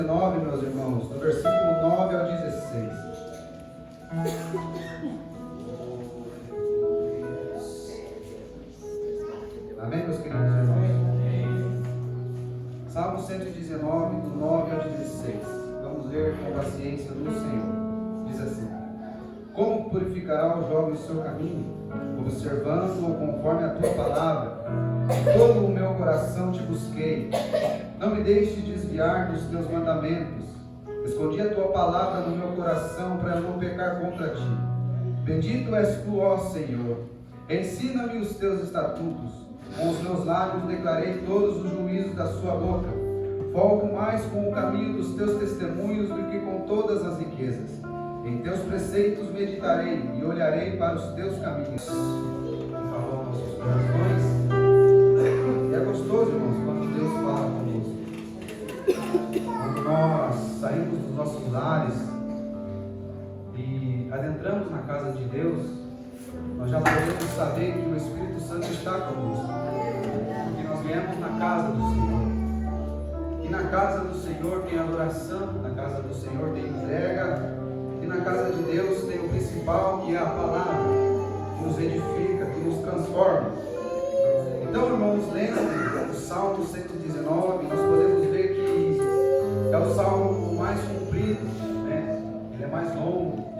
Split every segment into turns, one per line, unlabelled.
19, meus irmãos, do versículo 9 ao 16. Amém, meus queridos irmãos? Salmo 119, do 9 ao 16. Vamos ler com paciência do Senhor. Diz assim: Como purificará o jovem o seu caminho, observando-o conforme a tua palavra? Em todo o meu coração te busquei. Não me deixe desviar dos teus mandamentos. Escondi a tua palavra no meu coração para não pecar contra ti. Bendito és tu, ó Senhor. Ensina-me os teus estatutos. Com os meus lábios declarei todos os juízos da sua boca. Folgo mais com o caminho dos teus testemunhos do que com todas as riquezas. Em teus preceitos meditarei e olharei para os teus caminhos. Por favor, nossos corações. E é gostoso, irmãos, quando Deus fala conosco. Quando nós saímos dos nossos lares e adentramos na casa de Deus, nós já podemos saber que o Espírito Santo está conosco. Porque nós viemos na casa do Senhor. E na casa do Senhor tem adoração, na casa do Senhor tem entrega, e na casa de Deus tem o principal, que é a palavra, que nos edifica, que nos transforma. Então, irmãos, lendo o Salmo 119, nós podemos ver que é o salmo mais comprido, né? Ele é mais longo,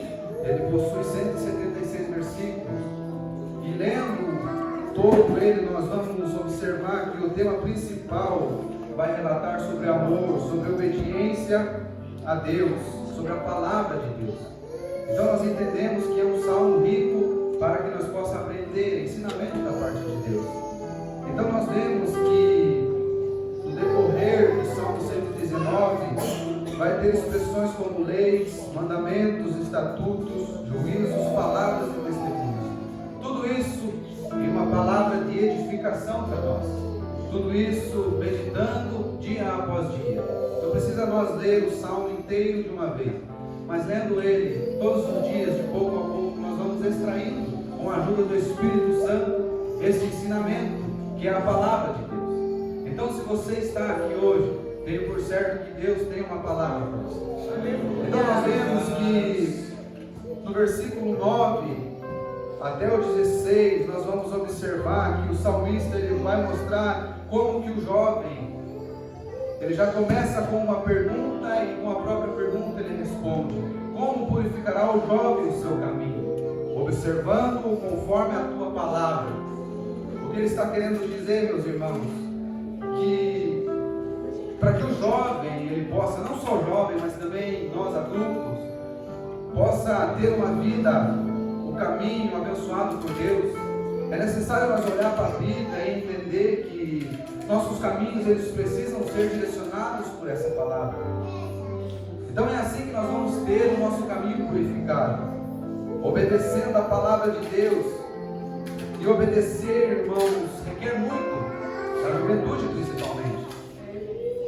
ele possui 176 versículos, e lendo todo ele, nós vamos observar que o tema principal vai relatar sobre amor, sobre obediência a Deus, sobre a palavra de Deus. Então nós entendemos que é um salmo rico para que nós possamos aprender ensinamento da parte de Deus. Então nós vemos que no decorrer do Salmo 119 vai ter expressões como leis, mandamentos, estatutos, juízos, palavras e testemunhos. Tudo isso em uma palavra de edificação para nós. Tudo isso meditando dia após dia. Não precisa nós ler o Salmo inteiro de uma vez, mas lendo ele todos os dias, de pouco a pouco, nós vamos extraindo, com a ajuda do Espírito Santo, esse ensinamento, que é a palavra de Deus. Então, se você está aqui hoje, tenho por certo que Deus tem uma palavra para você. Então, nós vemos que no versículo 9 até o 16, nós vamos observar que o salmista ele vai mostrar como que o jovem, ele já começa com uma pergunta e com a própria pergunta ele responde: como purificará o jovem o seu caminho? Observando-o conforme a tua palavra. O que ele está querendo dizer, meus irmãos? Que para que o jovem, ele possa, não só o jovem, mas também nós adultos, possa ter uma vida, o caminho abençoado por Deus, é necessário nós olhar para a vida e entender que nossos caminhos, eles precisam ser direcionados por essa palavra. Então é assim que nós vamos ter o nosso caminho purificado, obedecendo a palavra de Deus. E obedecer, irmãos, requer muito, a juventude principalmente.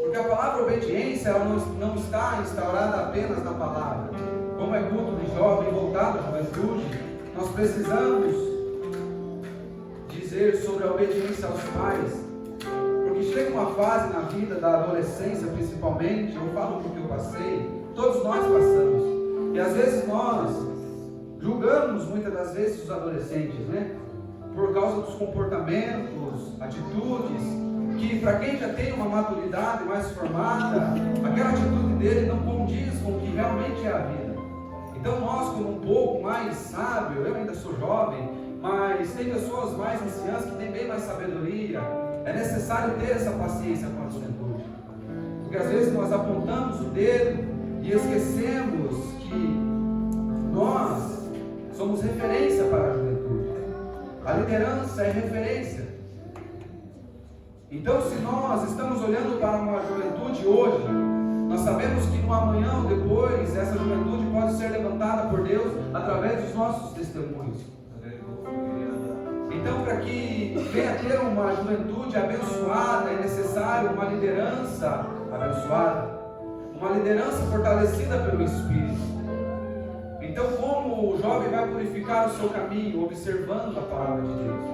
Porque a palavra obediência, ela não está instaurada apenas na palavra. Como é culto de jovem voltado à juventude, nós precisamos dizer sobre a obediência aos pais. Porque chega uma fase na vida da adolescência principalmente, eu falo porque eu passei, todos nós passamos. E às vezes nós julgamos muitas das vezes os adolescentes, né? Por causa dos comportamentos, atitudes, que para quem já tem uma maturidade mais formada, aquela atitude dele não condiz com o que realmente é a vida. Então nós, como um pouco mais sábio, eu ainda sou jovem, mas tem pessoas mais anciãs que têm bem mais sabedoria, é necessário ter essa paciência com a juventude. Porque às vezes nós apontamos o dedo e esquecemos que nós somos referência para a juventude. A liderança é referência. Então, se nós estamos olhando para uma juventude hoje, nós sabemos que no amanhã ou depois, essa juventude pode ser levantada por Deus através dos nossos testemunhos. Então, para que venha a ter uma juventude abençoada, é necessário uma liderança abençoada, uma liderança fortalecida pelo Espírito. Então, como o jovem vai purificar o seu caminho? Observando a palavra de Deus,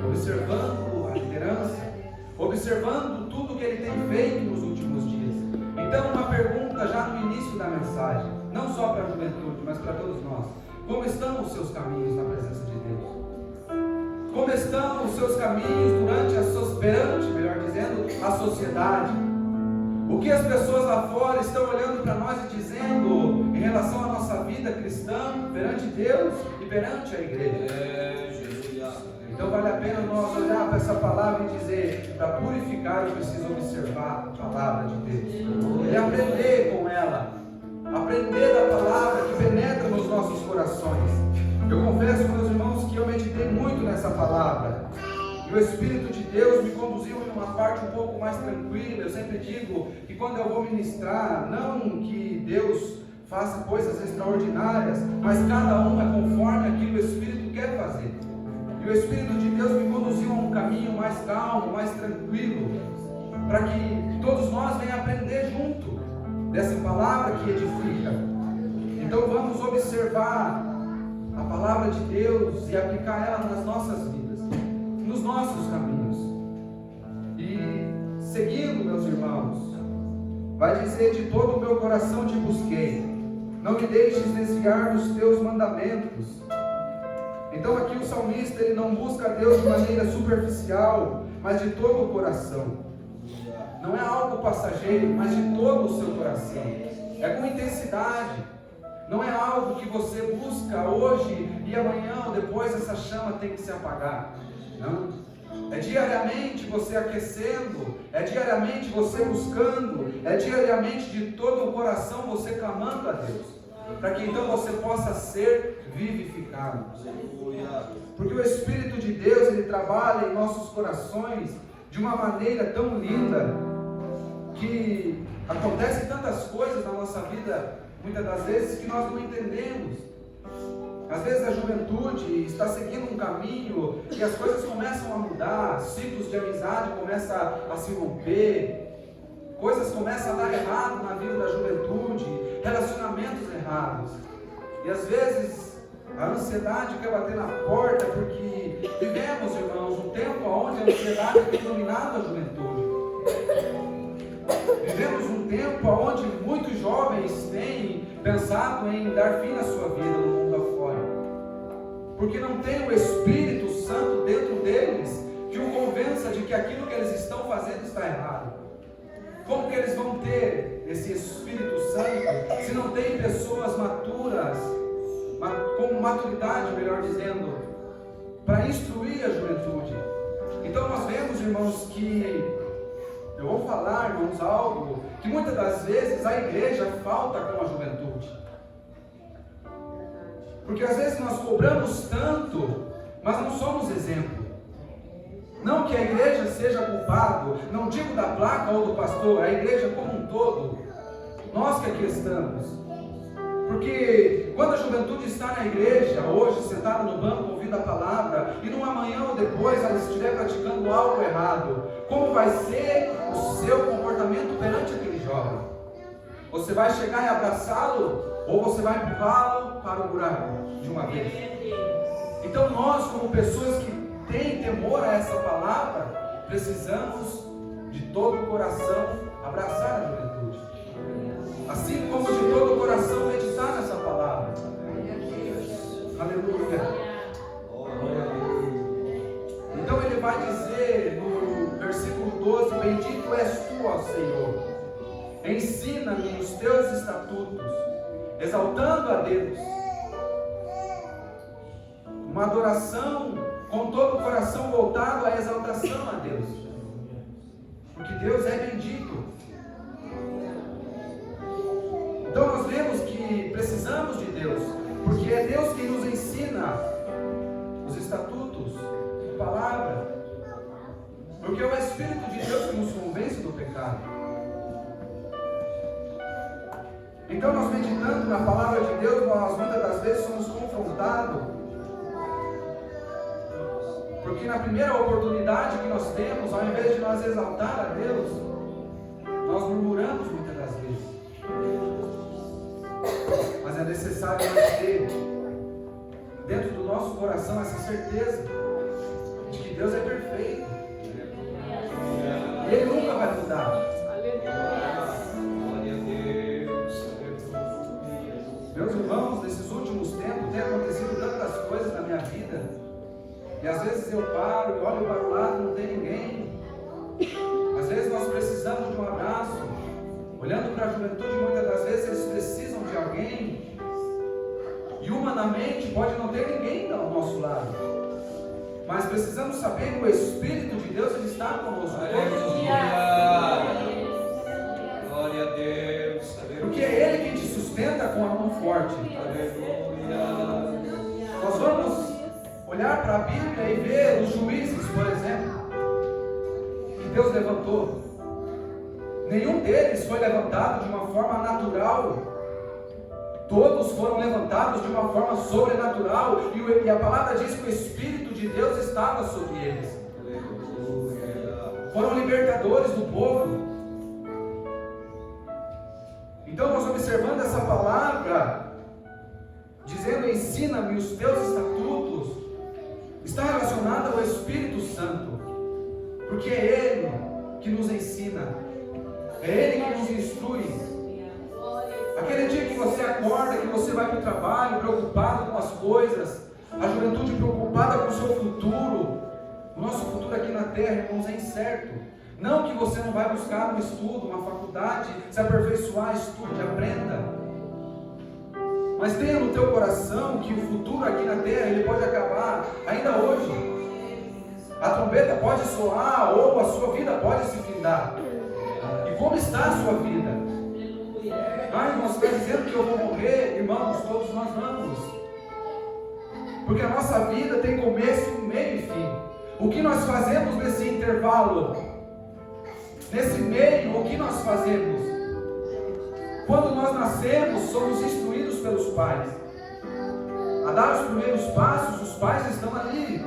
observando a liderança, observando tudo que ele tem feito nos últimos dias. Então, uma pergunta pergunta já no início da mensagem, não só para a juventude, mas para todos nós. Como estão os seus caminhos na presença de Deus? Como estão os seus caminhos perante, melhor dizendo, a sociedade? O que as pessoas lá fora estão olhando para nós e dizendo em relação à nossa vida cristã, perante Deus e perante a igreja? Então vale a pena nós olhar para essa palavra e dizer, para purificar eu preciso observar a palavra de Deus. E aprender com ela. Aprender da palavra que penetra nos nossos corações. Eu confesso, meus irmãos, que eu meditei muito nessa palavra. E o Espírito de Deus me conduziu em uma parte um pouco mais tranquila. Eu sempre digo que quando eu vou ministrar, não que Deus faça coisas extraordinárias, mas cada um é conforme aquilo que o Espírito quer fazer. E o Espírito de Deus me conduziu a um caminho mais calmo, mais tranquilo, para que todos nós venhamos aprender junto dessa palavra que edifica. Então vamos observar a palavra de Deus e aplicar ela nas nossas vidas, nos nossos caminhos. E seguindo, meus irmãos, vai dizer: de todo o meu coração te busquei, não me deixes desviar dos teus mandamentos. Então aqui o salmista, ele não busca a Deus de maneira superficial, mas de todo o coração. Não é algo passageiro, mas de todo o seu coração. É com intensidade. Não é algo que você busca hoje e amanhã ou depois essa chama tem que se apagar. Não. É diariamente você aquecendo, é diariamente você buscando, é diariamente de todo o coração você clamando a Deus, para que então você possa ser vivificado. Porque o Espírito de Deus, ele trabalha em nossos corações de uma maneira tão linda, que acontecem tantas coisas na nossa vida, muitas das vezes, que nós não entendemos. Às vezes a juventude está seguindo um caminho e as coisas começam a mudar, ciclos de amizade começam a se romper, coisas começam a dar errado na vida da juventude, relacionamentos errados. E às vezes a ansiedade quer bater na porta, porque vivemos, irmãos, um tempo onde a ansiedade tem dominado a juventude. Vivemos um tempo onde muitos jovens têm pensado em dar fim à sua vida no mundo afora, porque não tem o Espírito Santo dentro deles que o convença de que aquilo que eles estão fazendo está errado. Como que eles vão ter esse Espírito Santo se não tem pessoas maturas, com maturidade, melhor dizendo, para instruir a juventude? Então nós vemos, irmãos, que eu vou falar, irmãos, algo que muitas das vezes a igreja falta com a juventude. Porque às vezes nós cobramos tanto, mas não somos exemplo. Não que a igreja seja culpado, não digo da placa ou do pastor, a igreja como um todo, nós que aqui estamos. Porque quando a juventude está na igreja, hoje, sentada no banco, ouvindo a palavra, e num amanhã ou depois ela estiver praticando algo errado, como vai ser o seu comportamento perante aquele jovem? Você vai chegar e abraçá-lo, ou você vai empurrá-lo para o buraco de uma vez? Então nós, como pessoas que têm temor a essa palavra, precisamos de todo o coração abraçar a juventude. Assim como de todo o coração meditar nessa palavra. Aleluia. Então ele vai dizer no versículo 12: bendito és tu, ó Senhor, ensina-me os teus estatutos, exaltando a Deus. Uma adoração com todo o coração voltado à exaltação a Deus, porque Deus é bendito. Então nós vemos que precisamos de Deus, porque é Deus quem nos ensina os estatutos, a palavra, porque é o Espírito de Deus que nos convence do pecado. Então nós, meditando na palavra de Deus, nós muitas das vezes somos confrontados, porque na primeira oportunidade que nós temos, ao invés de nós exaltar a Deus, nós murmuramos muitas das vezes. Mas é necessário nós ter dentro do nosso coração essa certeza de que Deus é perfeito e Ele nunca vai mudar. meus irmãos, nesses últimos tempos tem acontecido tantas coisas na minha vida, e às vezes eu paro e olho para o lado, não tem ninguém. Às vezes nós precisamos de um abraço. Olhando para a juventude, muitas das vezes eles precisam de alguém, e humanamente pode não ter ninguém ao nosso lado, mas precisamos saber que o Espírito de Deus ele está conosco.
Glória a Deus.
Porque é Ele quem te sustenta com a mão forte. Nós vamos olhar para a Bíblia e ver os juízes, por exemplo, que Deus levantou. Nenhum deles foi levantado de uma forma natural. Todos foram levantados de uma forma sobrenatural. E a palavra diz que o Espírito de Deus estava sobre eles. Foram libertadores do povo. Então nós observando essa palavra, dizendo ensina-me os teus estatutos, está relacionada ao Espírito Santo. Porque é Ele que nos ensina. É Ele que nos instrui. Aquele dia que você acorda, que você vai para o trabalho preocupado com as coisas, a juventude preocupada com o seu futuro. O nosso futuro aqui na terra, irmãos, é incerto. Não que você não vai buscar um estudo, uma faculdade, se aperfeiçoar, estude, aprenda. Mas tenha no teu coração que o futuro aqui na terra, ele pode acabar ainda hoje. A trombeta pode soar ou a sua vida pode se findar. E como está a sua vida? Mas irmãos, está dizendo que eu vou morrer? Irmãos, todos nós vamos. Porque a nossa vida tem começo, meio e fim. O que nós fazemos nesse intervalo? Nesse meio, o que nós fazemos? Quando nós nascemos, somos instruídos pelos pais. A dar os primeiros passos, os pais estão ali.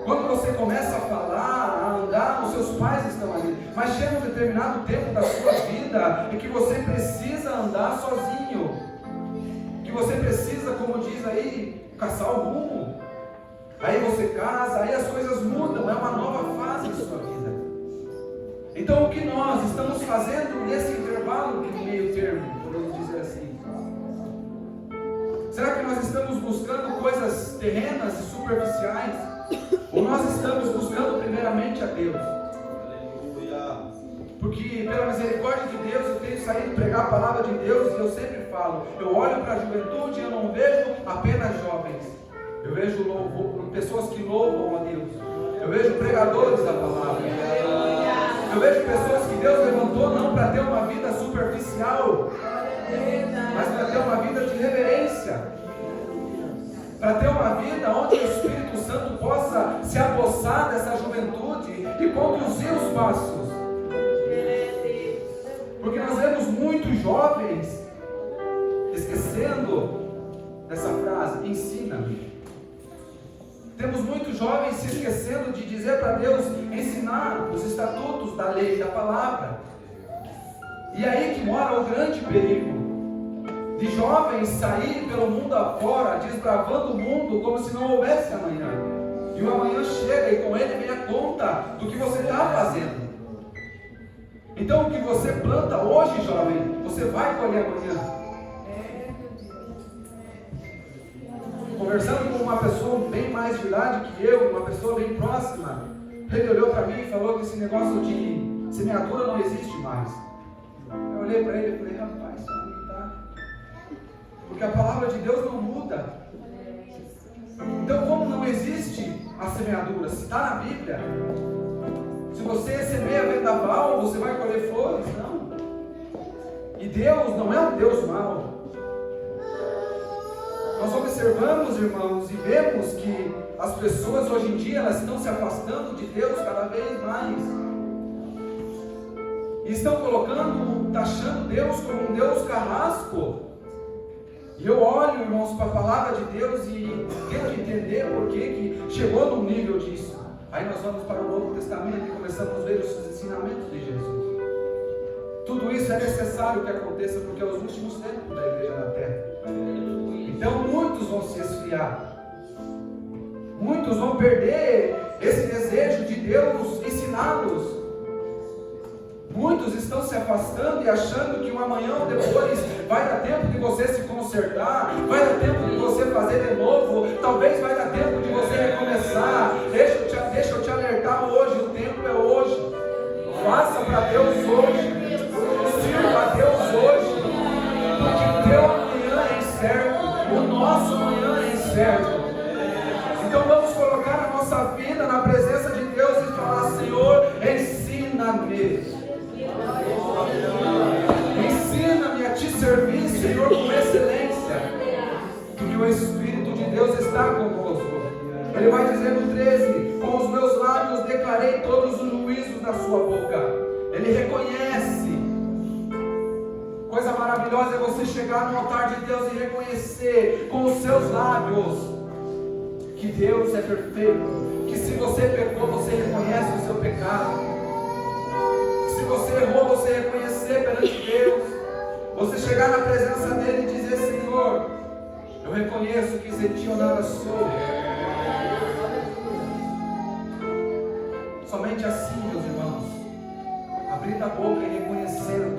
Quando você começa a falar, a andar, os seus pais estão ali. Mas chega um determinado tempo da sua vida em que você precisa andar sozinho. Que você precisa, como diz aí, caçar o rumo. Aí você casa, aí as coisas mudam, é uma nova fase de sua vida. Então o que nós estamos fazendo nesse intervalo de meio termo, podemos dizer assim? Será que nós estamos buscando coisas terrenas e superficiais? Ou nós estamos buscando primeiramente a Deus? Porque pela misericórdia de Deus eu tenho saído pregar a palavra de Deus e eu sempre falo, eu olho para a juventude e eu não vejo apenas jovens. Eu vejo pessoas que louvam a Deus. Eu vejo pregadores da palavra. Eu vejo pessoas que Deus levantou não para ter uma vida superficial, mas para ter uma vida de reverência, para ter uma vida onde o Espírito Santo possa se apossar dessa juventude e conduzir os passos. Porque nós vemos muitos jovens esquecendo dessa frase, ensina-me. Temos muitos jovens se esquecendo de dizer para Deus, ensinar os estatutos da lei, da palavra. E aí que mora o grande perigo, de jovens sair pelo mundo afora, desbravando o mundo como se não houvesse amanhã. E o amanhã chega e com ele vem a conta do que você está fazendo. Então o que você planta hoje, jovem, você vai colher amanhã. Conversando com uma pessoa bem mais de idade que eu, uma pessoa bem próxima, ele olhou para mim e falou que esse negócio de semeadura não existe mais. Eu olhei para ele e falei, rapaz, isso não está. Porque a palavra de Deus não muda. Então como não existe a semeadura? Se está na Bíblia, se você semeia vendaval, você vai colher flores? Não. E Deus não é um Deus mau. Nós observamos, irmãos, e vemos que as pessoas hoje em dia elas estão se afastando de Deus cada vez mais. E estão taxando Deus como um Deus carrasco. E eu olho, irmãos, para a palavra de Deus e tento entender por que chegou num nível disso. Aí nós vamos para o Novo Testamento e começamos a ver os ensinamentos de Jesus. Tudo isso é necessário que aconteça porque é os últimos tempos da igreja na terra. Então muitos vão se esfriar. Muitos vão perder esse desejo de Deus ensiná-los. Muitos estão se afastando e achando que um amanhã ou depois vai dar tempo de você se consertar, vai dar tempo de você fazer de novo, talvez vai dar tempo de você recomeçar. Deixa eu te alertar hoje, o tempo é hoje. Faça para Deus hoje, sirva a Deus hoje, porque o teu amanhã é incerto, o nosso amanhã é incerto. Então vamos colocar a nossa vida na presença de Deus e falar: Senhor, ensina-me. Ensina-me a te servir, Senhor, com excelência, porque o Espírito de Deus está conosco. Ele vai dizer no 13: com os meus lábios declarei todos os juízos da sua boca. Ele reconhece. Coisa maravilhosa é você chegar no altar de Deus e reconhecer com os seus lábios que Deus é perfeito, que se você pecou, você reconhece o seu pecado. Se você errou, você reconhecer perante Deus, você chegar na presença dele e dizer: Senhor, eu reconheço que sem ti eu nada sou. Somente assim, meus irmãos, abrindo a boca e reconhecendo,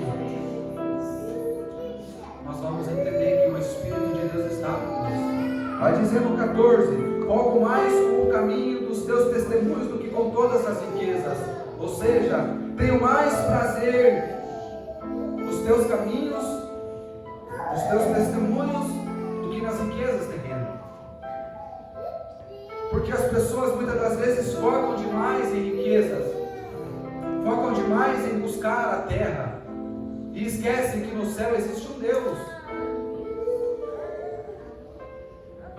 nós vamos entender que o Espírito de Deus está conosco. Vai dizer no 14: pouco mais com o caminho dos teus testemunhos do que com todas as riquezas. Ou seja, tenho mais prazer nos teus caminhos, nos teus testemunhos, do que nas riquezas terrenas. Porque as pessoas muitas das vezes focam demais em riquezas, focam demais em buscar a terra, e esquecem que no céu existe um Deus.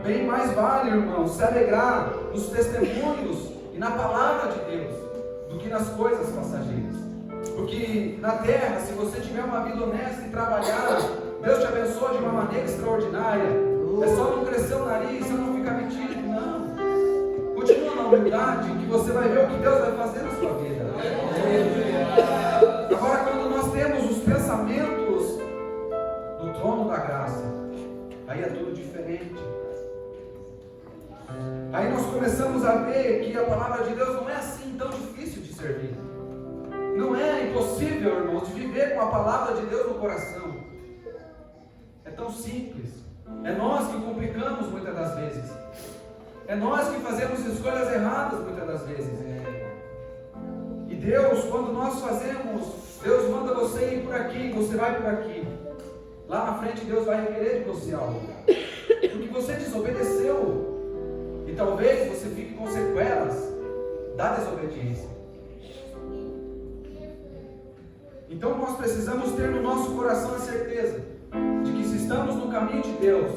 Bem mais vale, irmão, se alegrar nos testemunhos e na palavra de Deus do que nas coisas passageiras. Porque na terra, se você tiver uma vida honesta e trabalhar, Deus te abençoa de uma maneira extraordinária. É só não crescer o nariz, só não ficar metido, não. Continua na humildade, que você vai ver o que Deus vai fazer na sua vida. Agora, quando nós temos os pensamentos do trono da graça, aí é tudo diferente. Aí nós começamos a ver que a palavra de Deus não é assim tão difícil de servir. Não é impossível, irmãos, de viver com a palavra de Deus no coração. É tão simples. É nós que complicamos muitas das vezes. É nós que fazemos escolhas erradas muitas das vezes. E Deus, quando nós fazemos, Deus manda você ir por aqui, você vai por aqui. Lá na frente Deus vai requerer de você algo. Porque você desobedeceu. E talvez você fique com sequelas da desobediência. Então nós precisamos ter no nosso coração a certeza de que se estamos no caminho de Deus,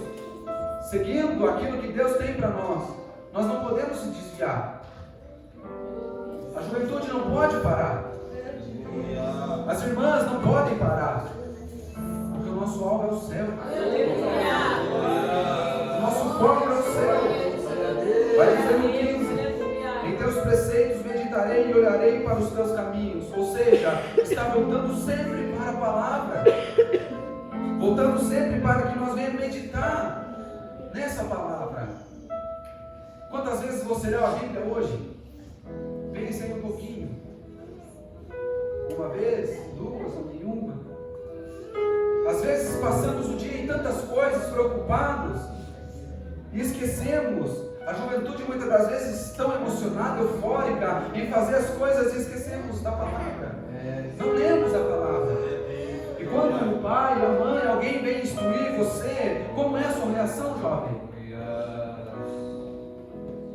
seguindo aquilo que Deus tem para nós, nós não podemos se desviar. A juventude não pode parar. As irmãs não podem parar. Porque o nosso alvo é o céu. O nosso foco é o céu. Vai dizer no 15: em teus preceitos meditarei e olharei para os teus caminhos. Ou seja, está voltando sempre para a palavra, voltando sempre para que nós venhamos meditar nessa palavra. Quantas vezes você leu a Bíblia hoje? Pense um pouquinho. Uma vez, duas ou nenhuma. Às vezes passamos o dia em tantas coisas, preocupados, e esquecemos. A juventude muitas das vezes tão emocionada, eufórica em fazer as coisas e esquecemos da palavra. Não lemos a palavra. E quando o pai, a mãe, alguém vem instruir você, como é a sua reação, jovem?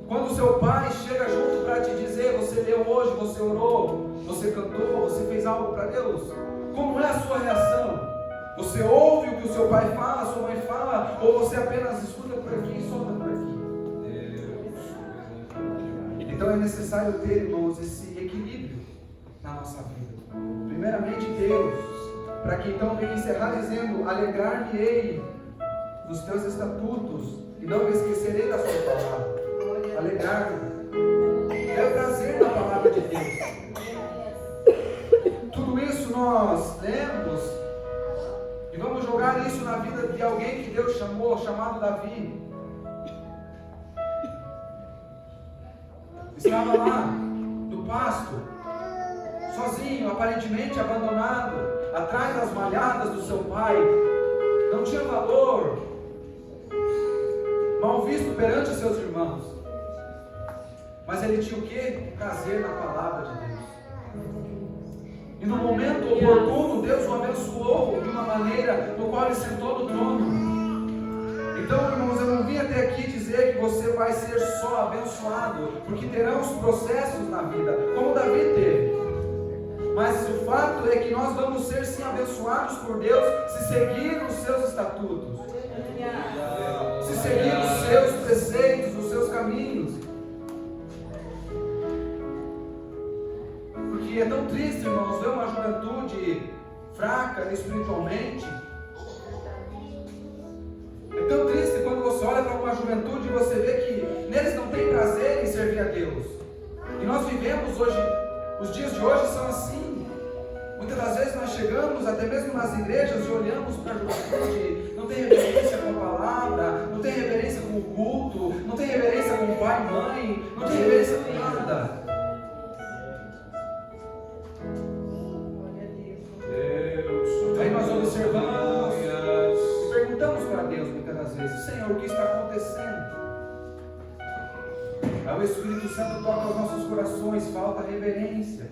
Quando o seu pai chega junto para te dizer: você leu hoje, você orou, você cantou, você fez algo para Deus, como é a sua reação? Você ouve o que o seu pai fala, a sua mãe fala, ou você apenas escuta por aqui e solta por aqui? Então é necessário ter, irmãos, esse equilíbrio na nossa vida. Primeiramente Deus, para que então venha encerrar dizendo: alegrar-me-ei nos teus estatutos e não me esquecerei da sua palavra. Alegrar-me é o prazer na palavra de Deus. Tudo isso nós lemos e vamos jogar isso na vida de alguém que Deus chamou, chamado Davi. Estava lá no pasto, sozinho, aparentemente abandonado, atrás das malhadas do seu pai, não tinha valor, mal visto perante os seus irmãos, mas ele tinha o quê? Prazer na palavra de Deus. E no momento oportuno, Deus o abençoou de uma maneira no qual ele sentou no trono. Então, irmãos, eu não vim até aqui dizer que você vai ser só abençoado, porque terão os processos na vida, como Davi teve. Mas o fato é que nós vamos ser sim abençoados por Deus se seguir os seus estatutos, se seguir os seus preceitos, os seus caminhos. Porque é tão triste, irmãos, ver uma juventude fraca espiritualmente. É tão triste quando você olha para uma juventude e você vê que neles não tem prazer em servir a Deus. E nós vivemos hoje, os dias de hoje são assim. Muitas das vezes nós chegamos até mesmo nas igrejas e olhamos para a juventude, não tem reverência com a palavra, não tem reverência com o culto, não tem reverência com o pai e mãe, não tem reverência com nada. Aí nós observamos e perguntamos para Deus muitas das vezes: Senhor, o que está acontecendo? Aí o Espírito Santo toca os nossos corações, falta reverência,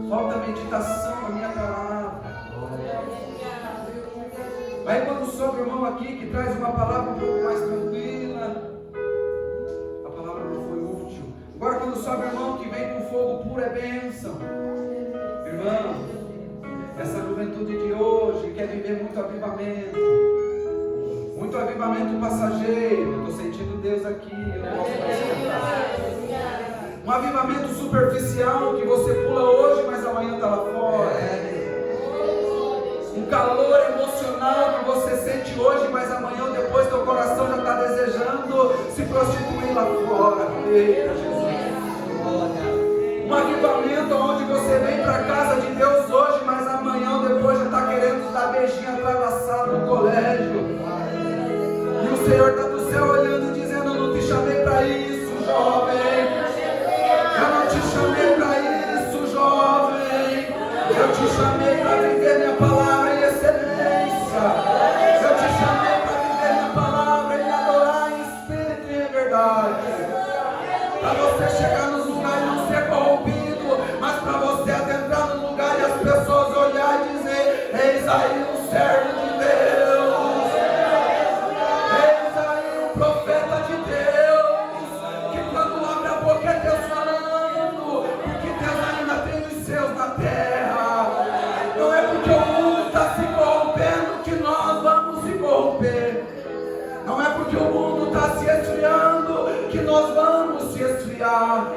falta meditação na minha palavra. Aí quando sobe o irmão aqui que traz uma palavra um pouco mais tranquila, a palavra não foi útil. Agora quando sobe o irmão que vem com fogo puro, é bênção. Irmãos, essa juventude de hoje quer viver muito avivamento passageiro. Eu estou sentindo Deus aqui, eu não posso mais cantar. Um avivamento superficial que você pula hoje, mas amanhã está lá fora. Um calor emocional que você sente hoje, mas amanhã ou depois teu coração já está desejando se prostituir lá fora. Eita, Jesus. Um avivamento onde você vem para a casa de Deus hoje, mas amanhã ou depois já está querendo dar beijinho atrás da sala do colégio. E o Senhor está do céu olhando e dizendo: eu não te chamei para isso, jovem. Eu não te chamei para isso, jovem. Eu te chamei para viver minha palavra em excelência. Eu te chamei para viver minha palavra e me adorar em espírito e em verdade. Para você chegar nos lugares e não ser corrompido, mas para você adentrar no lugar e as pessoas olhar e dizer: eis aí um servo de Deus. Eis aí um profeta de Deus. Que quando abre a boca é Deus falando. Porque Deus ainda tem os seus na terra. Não é porque o mundo está se corrompendo que nós vamos se corromper. Não é porque o mundo está se esfriando que nós vamos se esfriar.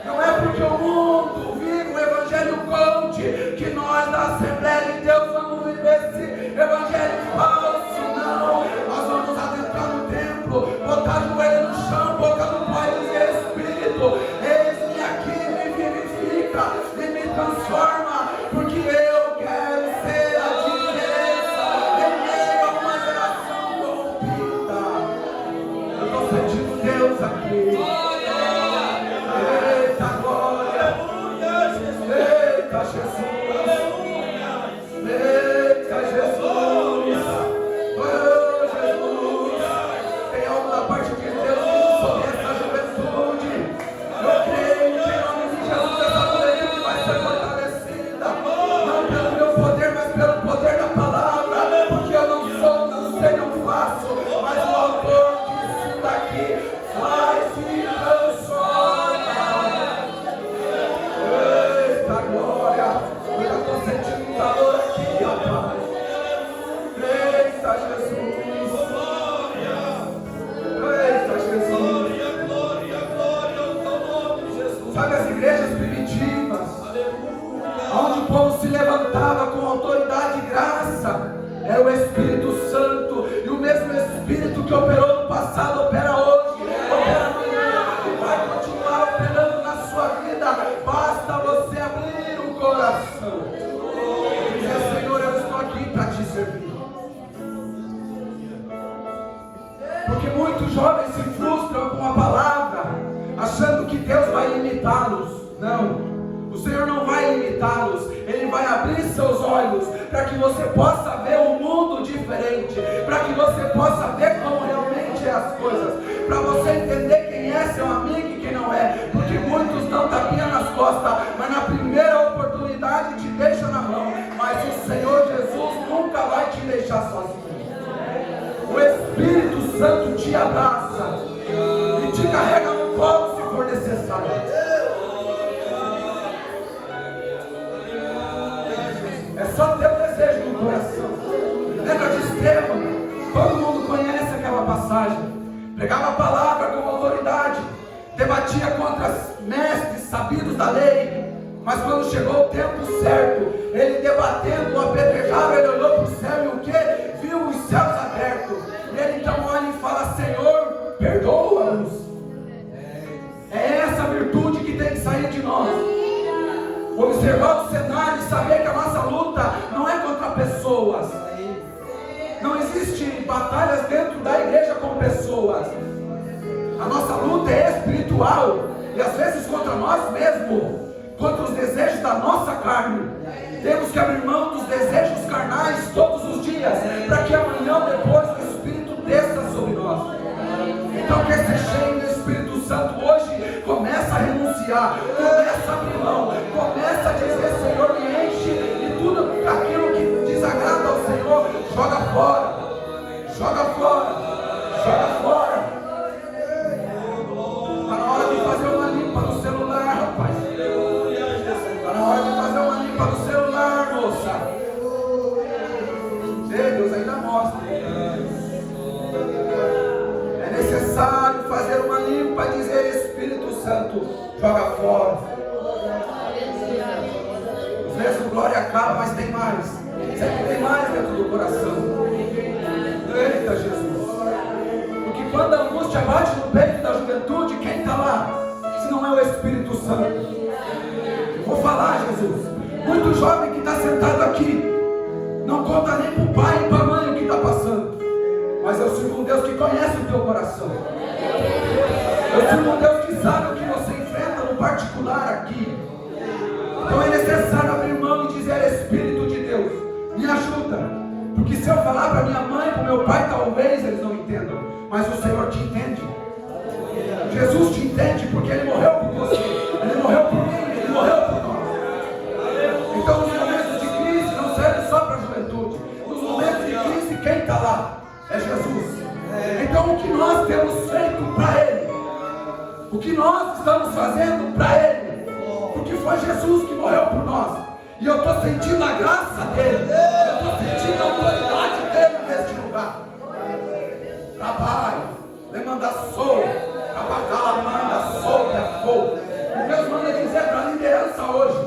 Não é porque o mundo vive o evangelho coach que nós da Assembleia de Deus vamos viver esse evangelho falso. Não, nós vamos adentrar no templo, botar o joelho no chão, boca no Pai e Espírito. Eis-me aqui, me vivifica e me transforma, porque eu quero ser a diferença em meio a uma geração corrompida. Eu estou sentindo Deus aqui. Eita glória! Eita Jesus! Eita Jesus! Oh Jesus! Tem algo da parte de Deus sobre essa juventude. Eu creio que em nome de Jesus essa juventude vai ser fortalecida. Não pelo meu poder, mas pelo poder da palavra. Porque eu não sou, não sei, não faço. Mas o autor disso daqui faz e transforma. Eita glória! Eu já estou sentindo um calor aqui, rapaz. Eita Jesus! Eita Jesus! Sabe as igrejas primitivas, onde o povo se levantava com autoridade e graça, era o Espírito Santo, e o mesmo Espírito que operou no passado opera hoje, opera amanhã, e vai continuar operando na sua vida. Basta você abrir o coração e dizer: Senhor, eu estou aqui para te servir. Porque muitos Não. O Senhor não vai limitá-los, Ele vai abrir seus olhos para que você possa ver um mundo diferente, para que você possa ver como realmente é as coisas, para você entender quem é seu amigo e quem não é, porque muitos dão tapinha nas costas, mas na primeira oportunidade te deixa na mão, mas o Senhor Jesus nunca vai te deixar sozinho. O Espírito Santo te abraça e te carrega no colo se for necessário. É só ter o desejo no coração. Lembra de Estevão? Todo mundo conhece aquela passagem. Pregava a palavra com autoridade, debatia contra mestres sabidos da lei, mas quando chegou o tempo certo, ele debatendo, apedrejava, ele olhou para o céu e o que? Viu os céus abertos. E ele então olha e fala: Senhor, perdoa-nos. É essa virtude que tem que sair de nós. Observar o cenário e saber que a nossa luta não é contra pessoas. Não existe batalhas dentro da igreja com pessoas. A nossa luta é espiritual. E às vezes contra nós mesmos, contra os desejos da nossa carne. Temos que abrir mão dos desejos carnais todos os dias, para que amanhã depois o Espírito desça sobre nós. Então quer ser cheio do Espírito Santo hoje? Começa a renunciar, começa a abrir mão, começa a dizer: Senhor, me enche, e tudo aquilo que desagrada ao Senhor, joga fora, joga fora, joga fora. Está na hora de fazer uma limpa no celular, rapaz. Está na hora de fazer uma limpa no celular, moça. Deus ainda mostra. É necessário fazer uma limpa, dizer: Espírito Santo, joga fora. Às vezes o glória acaba, mas tem mais. Sempre tem mais dentro do coração. Eita Jesus. Porque quando a angústia bate no peito da juventude, quem está lá? Se não é o Espírito Santo. Vou falar, Jesus. Muito jovem que está sentado aqui não conta nem para o pai e para a mãe o que está passando. Mas eu sirvo um Deus que conhece o teu coração. Eu sirvo um Deus que sabe o que você enfrenta no particular aqui. Então é necessário abrir mão e dizer: Espírito de Deus, me ajuda. Porque se eu falar para minha mãe, para o meu pai, talvez eles não entendam. Mas o Senhor te entende. Jesus te entende, porque Ele morreu por você. Ele morreu por mim, Ele morreu por nós. Então nos momentos de crise não serve só para a juventude. Nos momentos de crise, quem está lá? É Jesus. Então o que nós temos feito para Ele, o que nós estamos fazendo para Ele, porque foi Jesus que morreu por nós, e eu estou sentindo a graça dEle, eu estou sentindo a autoridade dEle neste lugar. Trabalho, le manda sou, trabalhar, manda sou, é fogo. E Deus manda dizer para a liderança hoje: